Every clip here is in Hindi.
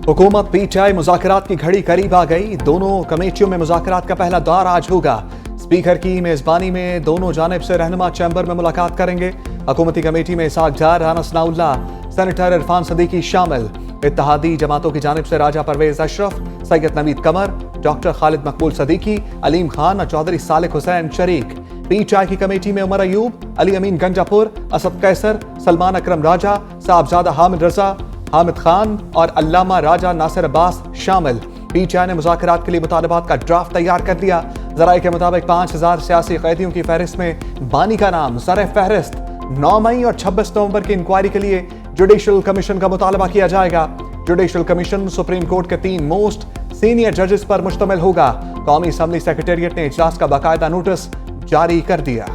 हुकूमत पीटीआई मुज़ाकरात की घड़ी करीब आ गई। दोनों कमेटियों में मुज़ाकरात का पहला दौर आज होगा। स्पीकर की मेजबानी में दोनों जानिब से रहनुमा चैम्बर में मुलाकात करेंगे। हुकूमती कमेटी में इसाक डार, राना सनाउल्लाह, सेनेटर इरफान सदीकी शामिल। इत्तेहादी जमातों की जानिब से राजा परवेज अशरफ, सैयद नवीद कमर, डॉक्टर खालिद मकबूल सदीकी, अलीम खान और चौधरी सालिक हुसैन शरीक। पीटीआई की कमेटी में उमर अयूब, अली अमीन गंजापुर, असद कैसर, सलमान अकरम राजा, साहबजादा हामिद रजा, हामिद खान और अल्लामा राजा नासिर अब्बास शामिल। पीटीआई ने मुज़ाकरात के लिए मुतालबात का ड्राफ्ट तैयार कर दिया। जराये के मुताबिक 5000 सियासी कैदियों की फहरिस्त में बानी का नाम सर फहरिस्त। 9 मई और 26 नवंबर की इंक्वायरी के लिए जुडिशल कमीशन का मुतालबा किया जाएगा। जुडिशल कमीशन सुप्रीम कोर्ट के 3 मोस्ट सीनियर जजेस पर मुश्तमिल होगा। कौमी असम्बली सेक्रेटेरिएट ने इजलास का बाकायदा नोटिस जारी कर दिया।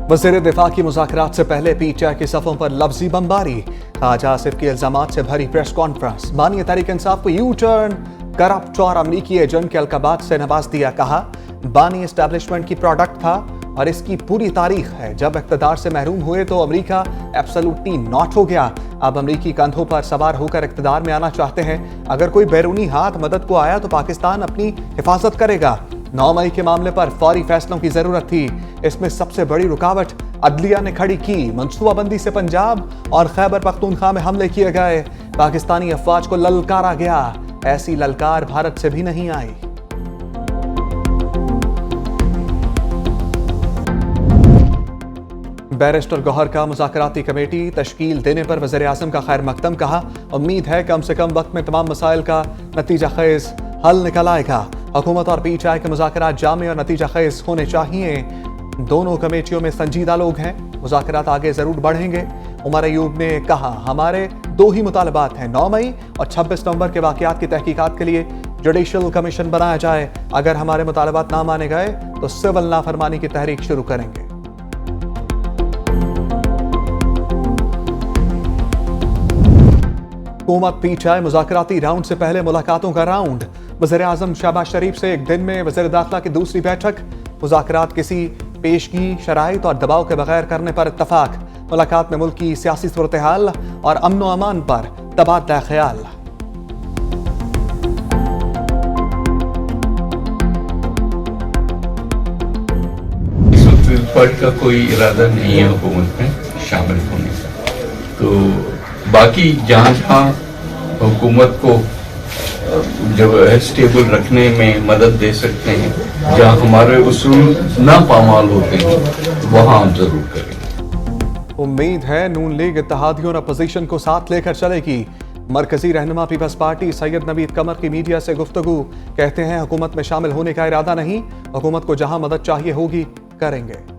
वज़ीर दिफा की मुज़ाकरात से पहले पीटीआई के सफ़ों पर लफ्जी बमबारी। ख्वाजा आसिफ के इल्जामात से भरी प्रेस कॉन्फ्रेंस। बानी तहरीक इंसाफ को यू टर्न, करप्ट और अमरीकी एजेंट के अलकाबात से नवाज दिया। कहा बानी एस्टैब्लिशमेंट की प्रोडक्ट था और इसकी पूरी तारीख है। जब इक़्तिदार से महरूम हुए तो अमरीका एब्सोल्युटली नॉट हो गया। अब अमरीकी कंधों पर सवार होकर इक़्तिदार में आना चाहते हैं। अगर कोई बैरूनी हाथ मदद को आया तो पाकिस्तान अपनी हिफाजत करेगा। 9 मई के मामले पर फौरी फैसलों की जरूरत थी। इसमें सबसे बड़ी रुकावट अदलिया ने खड़ी की। मनसूबाबंदी से पंजाब और खैबर पख्तूनख्वा में हमले किए गए। पाकिस्तानी अफवाज को ललकारा गया। ऐसी ललकार भारत से भी नहीं आई। बैरिस्टर गौहर का मुज़ाकराती कमेटी तश्कील देने पर वज़ीर आज़म का खैर मकदम। कहा उम्मीद है कम से कम वक्त में तमाम मसाइल का नतीजा खेज हल निकल आएगा। हुकूमत और पीटीआई के मुज़ाकरात जामे और नतीजा खेज होने चाहिए। दोनों कमेटियों में संजीदा लोग हैं। मुज़ाकरात आगे जरूर बढ़ेंगे। उमर अयूब ने कहा हमारे 2 ही मुतालबात हैं, 9 मई और 26 नवंबर के वाक़यात की तहकीकात के लिए जुडिशल कमीशन बनाया जाए। अगर हमारे मुतालबात ना माने गए तो सिविल नाफरमानी की तहरीक शुरू करेंगे। हुकूमत पीटीआई मुज़ाकराती राउंड से पहले मुलाकातों का राउंड। वज़ीर आज़म शहबाज शरीफ से एक दिन में वज़ीर दाखिला की दूसरी बैठक। मुज़ाकरात किसी पेशगी, शराइत और दबाव के बगैर करने पर इत्तफाक। मुलाकात में मुल्क की सियासी सूरत हाल और अमन व अमान पर तबादला ख्याल। पीपल का कोई इरादा नहीं है हुकूमत में शामिल होने का। तो बाकी जहाँ जहाँ हुकूमत को जब स्टेबल रखने में मदद दे सकते हैं, जहाँ हमारे उसूल ना पामाल होते हैं, वहाँ हम जरूर करेंगे। उम्मीद है नून लीग इत्तेहादियों और अपोजिशन को साथ लेकर चलेगी। मरकजी रहनुमा पीपल्स पार्टी सैयद नवीद कमर की मीडिया से गुफ्तगू। कहते हैं हुकूमत में शामिल होने का इरादा नहीं, हुकूमत को जहां मदद चाहिए होगी करेंगे।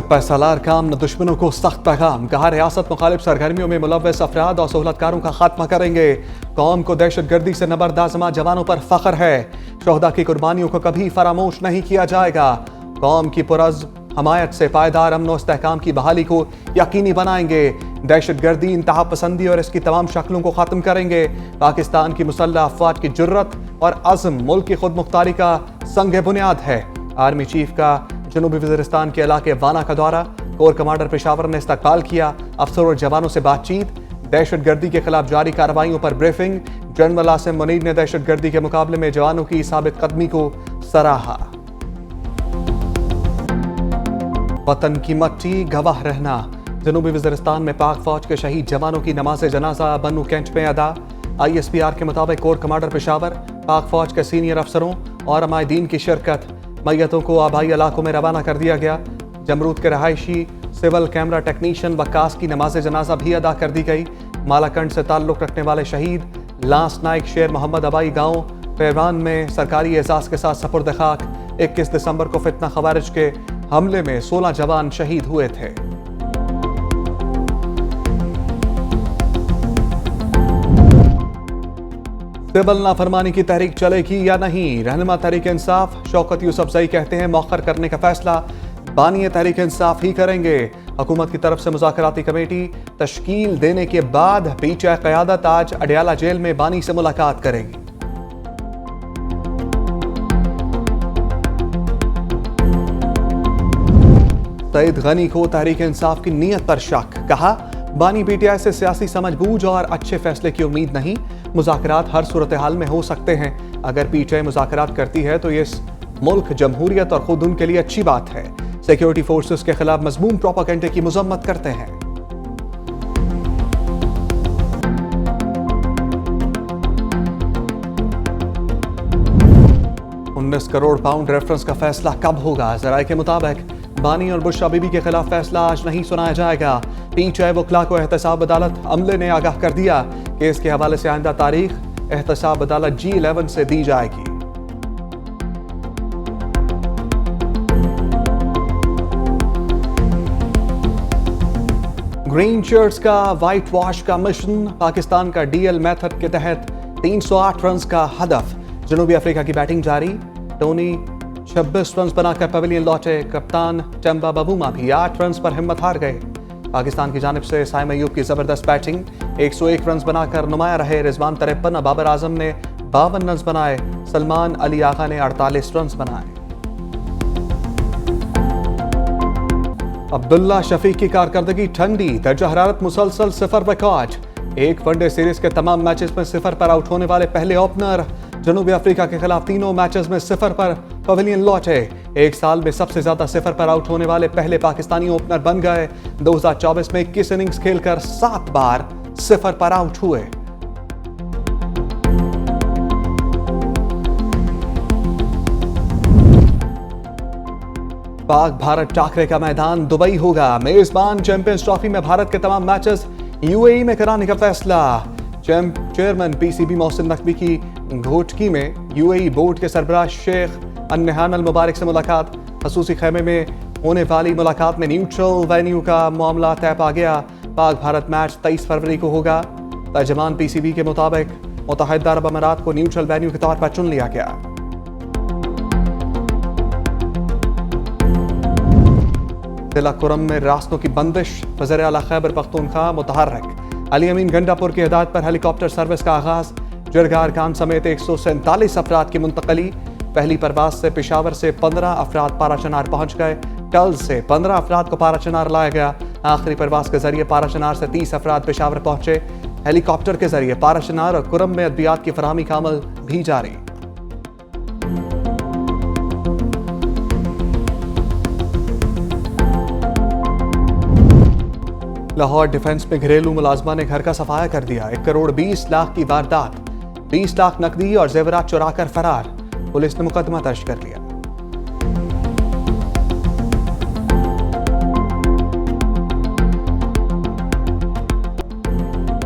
पैसालार काम न दुश्मनों को सख्त पैगाम। कहा रियासत मुखालिफ सरगर्मियों में मुलव्वस अफराद और सहूलतकारों का खात्मा करेंगे। कौम को दहशतगर्दी से नबरदाजमा जवानों पर फख्र है। शोहदा की कुर्बानियों को कभी फरामोश नहीं किया जाएगा। कौम की पुरज़्म हमायत से पायदार अमन व इस्तेहकाम की बहाली को यकीनी बनाएंगे। दहशतगर्दी, इंतहा पसंदी और इसकी तमाम शक्लों को ख़त्म करेंगे। पाकिस्तान की मुसल्लह अफवाज की जुर्रत और अज़्म मुल्क की खुद मुख्तारी का संग बुनियाद है। आर्मी चीफ का जनूबी वज़ीरिस्तान के इलाके वाना का दौरा। कोर कमांडर पेशावर ने इस्तकबाल किया। अफसर और जवानों से बातचीत। दहशतगर्दी के खिलाफ जारी कार्रवाइयों पर ब्रीफिंग। जनरल आसिम मुनीर ने दहशतगर्दी के मुकाबले में जवानों की साबित कदमी को सराहा। वतन की मट्टी गवाह रहना। जनूबी वज़ीरिस्तान में पाक फौज के शहीद जवानों की नमाज जनाजा बन्नू कैंट में अदा। ISPR के मुताबिक कोर कमांडर पेशावर, पाक फौज के सीनियर अफसरों और अमायदीन की शिरकत। मैयतों को आबाई इलाकों में रवाना कर दिया गया। जमरूद के रहायशी, सिविल कैमरा टेक्नीशियन वक्कास की नमाज जनाजा भी अदा कर दी गई। मालाकंड से ताल्लुक़ रखने वाले शहीद लांस नाइक शेर मोहम्मद अबाई गांव पैवान में सरकारी एजाज के साथ सपुर्द खाक। 21 दिसंबर को फितना खवारिज के हमले में 16 जवान शहीद हुए थे। सिविल नाफरमानी की तहरीक चलेगी या नहीं? रहनुमा तहरीक इंसाफ शौकत यूसुफजई कहते हैं मौखर करने का फैसला बानी तहरीक इंसाफ ही करेंगे। हुकूमत की तरफ से मुज़ाकराती कमेटी तश्कील देने के बाद पीटीआई क़यादत आज अडयाला जेल में बानी से मुलाकात करेगी। सईद गनी को तहरीक इंसाफ की नीयत पर शक, कहा बानी पीटीआई से सियासी समझबूझ और अच्छे फैसले की उम्मीद नहीं, मुज़ाकरात हर सूरत हाल में हो सकते हैं। अगर पीटीआई मुज़ाकरात करती है तो ये मुल्क, जमहूरियत और खुद उनके लिए अच्छी बात है। सिक्योरिटी फोर्सेस के खिलाफ मजमूम प्रोपेगेंडे की मजम्मत करते हैं। 19 करोड़ पाउंड रेफरेंस का फैसला कब होगा? जराये के मुताबिक बानी और बुशरा बीबी के खिलाफ फैसला आज नहीं सुनाया जाएगा। पीटीआई वकला को एहतसाब अदालत अमले ने आगाह कर दिया। केस के हवाले से आइंदा तारीख एहतसाब अदालत G11 से दी जाएगी। ग्रीन शर्ट्स का व्हाइट वॉश का मिशन, पाकिस्तान का DL मेथड के तहत 308 रन का हदफ। जनूबी अफ्रीका की बैटिंग जारी, टोनी 26 रन बनाकर पवेलियन लौटे। कप्तान टेम्बा बबूमा भी 8 रन पर हिम्मत हार गए। पाकिस्तान की जानिब से साइम अयूब की जबरदस्त बैटिंग, 101 रन बनाकर नुमाया रहे। रिजवान 53, बाबर आजम ने 52 रन बनाए। सलमान अली आगा ने 48 रन बनाए। अब्दुल्ला शफीक की कारकर्दगी ठंडी, दर्जा हरारत मुसलसल 0 रिकॉर्ड। एक वनडे सीरीज के तमाम मैचेस में 0 पर आउट होने वाले पहले ओपनर। जनूबी अफ्रीका के खिलाफ तीनों मैचेस में 0 पर पवेलियन लौटे। एक साल में सबसे ज्यादा 0 पर आउट होने वाले पहले पाकिस्तानी ओपनर बन गए। 2024 में 21 इनिंग्स खेलकर 7 बार 0 पर आउट हुए। पाक भारत टाकरे का मैदान दुबई होगा। मेजबान चैंपियंस ट्रॉफी में भारत के तमाम मैचेस UAE में कराने का फैसला। चेयरमैन PCB मोहसिन नकवी की घोटकी में UAE बोर्ड के सरबराह शेख अन्नहान अल मुबारक से मुलाकात। खसूसी खेमे में होने वाली मुलाकात में न्यूट्रल वेन्यू का मामला तय पा गया। पाक भारत मैच 23 फरवरी को होगा। तर्जमान PCB के मुताबिक मुत्तहिदा अरब अमारात को न्यूट्रल वेन्यू के तौर पर चुन लिया गया। जिला कुरम में रास्तों की बंदिश, वज़ीर आला खैबर पख्तूनख्वा मुतहर्रिक। अली अमीन गंडापुर की हिदायत पर हेलीकॉप्टर सर्विस का आगाज। जरगार खान समेत 147 अफराद की मुंतकली। पहली परवाज से पेशावर से 15 अफराद पाराचनार पहुंच गए। टल से 15 अफराद को पाराचनार लाया गया। आखिरी परवाज के जरिए पाराचनार से 30 अफराद पेशावर पहुंचे। हेलीकॉप्टर के जरिए पाराचनार और कुरम में अद्वियात की फराहमी का अमल भी जारी। लाहौर डिफेंस में घरेलू मुलाजमा ने घर का सफाया कर दिया। 1 करोड़ 20 लाख की वारदात, 20 लाख नकदी और जेवरात चुराकर फरार। पुलिस ने मुकदमा दर्ज कर लिया।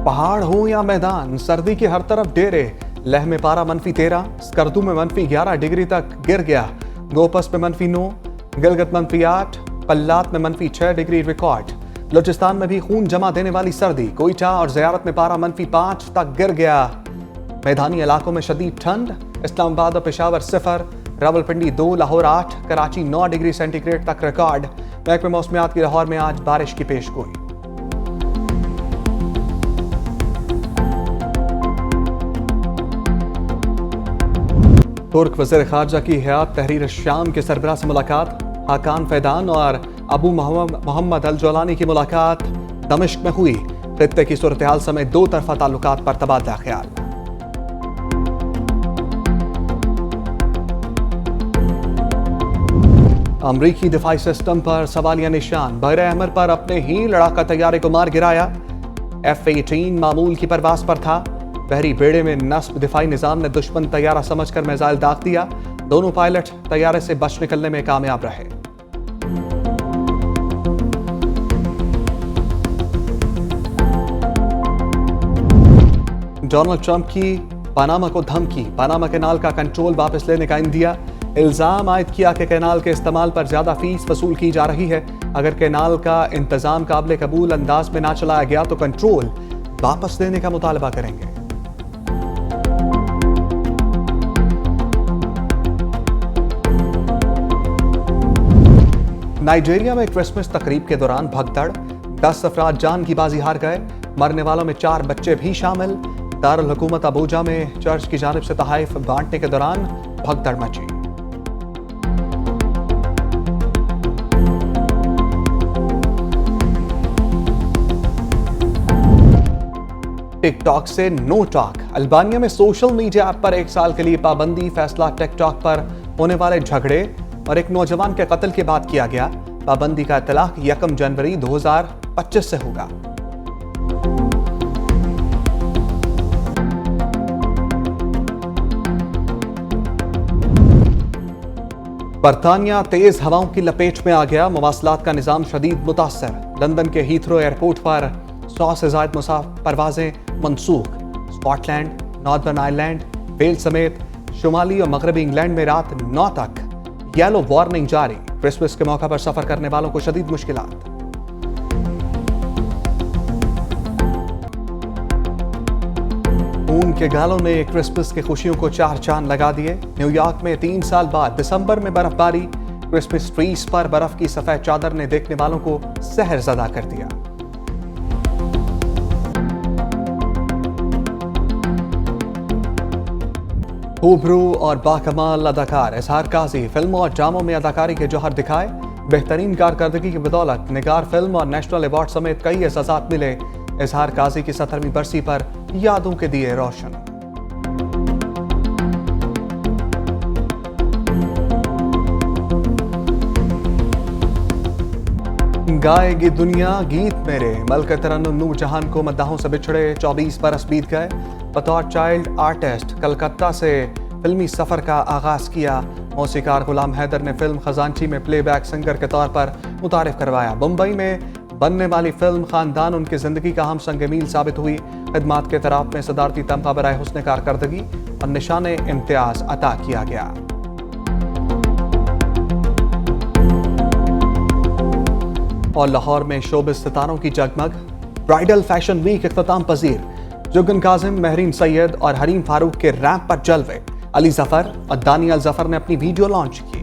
पहाड़ हो या मैदान, सर्दी के हर तरफ डेरे। लेह में पारा -13, स्कर्दू में -11 डिग्री तक गिर गया। गोपस में -9, गिलगित -8, पल्लात में -6 डिग्री रिकॉर्ड। बलूचिस्तान में भी खून जमा देने वाली सर्दी। कोयटा और ज़ियारत में पारा -5 तक गिर गया। मैदानी इलाकों में शदीद ठंड। इस्लामाबाद और पेशावर 0, रावलपिंडी 2, लाहौर 8, कराची 9 डिग्री सेंटीग्रेड तक रिकॉर्ड। महकमे मौसमियात की लाहौर में आज बारिश की पेशगोई। तुर्क वज़ीर ख़ारजा की हयात तहरीर शाम के सरबराह से मुलाकात। हाकान फैदान और अबू मोहम्मद अल जोलानी की मुलाकात दमिश्क में हुई। खित्ते की सूरत हाल समेत 2 तरफा ताल्लुकात पर तबादला ख्याल। अमरीकी दिफाई सिस्टम पर सवालिया निशान। बहर अहमर पर अपने ही लड़ाका तैयारे को मार गिराया। F-18 मामूल की परवाज पर था। बहरी बेड़े में नस्ब दिफाई निजाम ने दुश्मन तैयारा समझकर मिसाइल दाग दिया। दोनों पायलट तैयारे से बच निकलने में कामयाब रहे। डोनाल्ड ट्रंप की पनामा को धमकी। पनामा कैनाल का कंट्रोल वापस लेने का इंदिया। इल्जाम आयद किया कि कैनाल के इस्तेमाल पर ज्यादा फीस वसूल की जा रही है। अगर कैनाल का इंतजाम काबिल कबूल अंदाज में ना चलाया गया तो कंट्रोल वापस लेने का मुतालबा करेंगे। नाइजीरिया में क्रिसमस तकरीब के दौरान भगदड़, 10 अफराद जान की बाजी हार गए। मरने वालों में 4 बच्चे भी शामिल। दारुल हुकूमत अबूजा में चर्च की जानिब से तहाइफ बांटने के दौरान भगदड़ मची। टिकटॉक से नो टॉक। अल्बानिया में सोशल मीडिया ऐप पर 1 साल के लिए पाबंदी, फैसला टिकटॉक पर होने वाले झगड़े और एक नौजवान के कत्ल के बाद किया गया। पाबंदी का इतलाक 1 जनवरी 2025 से होगा। बरतानिया तेज हवाओं की लपेट में आ गया। मवासलात का निजाम शदीद मुतासर। लंदन के हीथ्रो एयरपोर्ट पर 100 से ज्यादा परवाजें मनसूख। स्कॉटलैंड, नॉर्दर्न आयरलैंड, वेल्स समेत शुमाली और मगरबी इंग्लैंड में रात 9 तक येलो वार्निंग जारी। क्रिसमस के मौके पर सफर करने वालों को शदीद मुश्किलात। ऊन के गालों ने क्रिसमस की खुशियों को 4 चांद लगा दिए। न्यूयॉर्क में 3 साल बाद दिसंबर में बर्फबारी। क्रिसमस ट्रीज पर बर्फ की सफेद चादर ने देखने वालों को सहरज़दा कर दिया। खूबरू और बाकमाल अदाकार इजहार काजी फिल्मों और ड्रामों में अदाकारी के जौहर दिखाए। बेहतरीन कारकर्दगी की बदौलत निगार फिल्म और नेशनल अवार्ड समेत कई एजाज़ात मिले। इजहार काजी की 17वीं बरसी पर यादों के दिए रोशन। गाएगी दुनिया गीत मेरे। मलका तरन्नुम नूरजहान को मद्दाहों से बिछड़े 24 बरस बीत गए। बतौर चाइल्ड आर्टिस्ट कलकत्ता से फिल्मी सफर का आगाज किया। मौसीकार गुलाम हैदर ने फिल्म खजांची में प्लेबैक सिंगर के तौर पर मुतारिफ करवाया। मुंबई में बनने वाली फिल्म खानदान उनकी जिंदगी का हम संग मील साबित हुई। खिदमात के तराफ में सदारती तमगा बराए हुस्न कारकर्दगी और निशान इम्तियाज अता किया गया। और लाहौर में शोबिस सितारों की जगमग। ब्राइडल फैशन वीक इख्तिताम पजीर। जुगन काजिम, महरीन सैयद और हरीम फारूक के रैंप पर जलवे। अली जफर और दानियल जफर ने अपनी वीडियो लॉन्च की।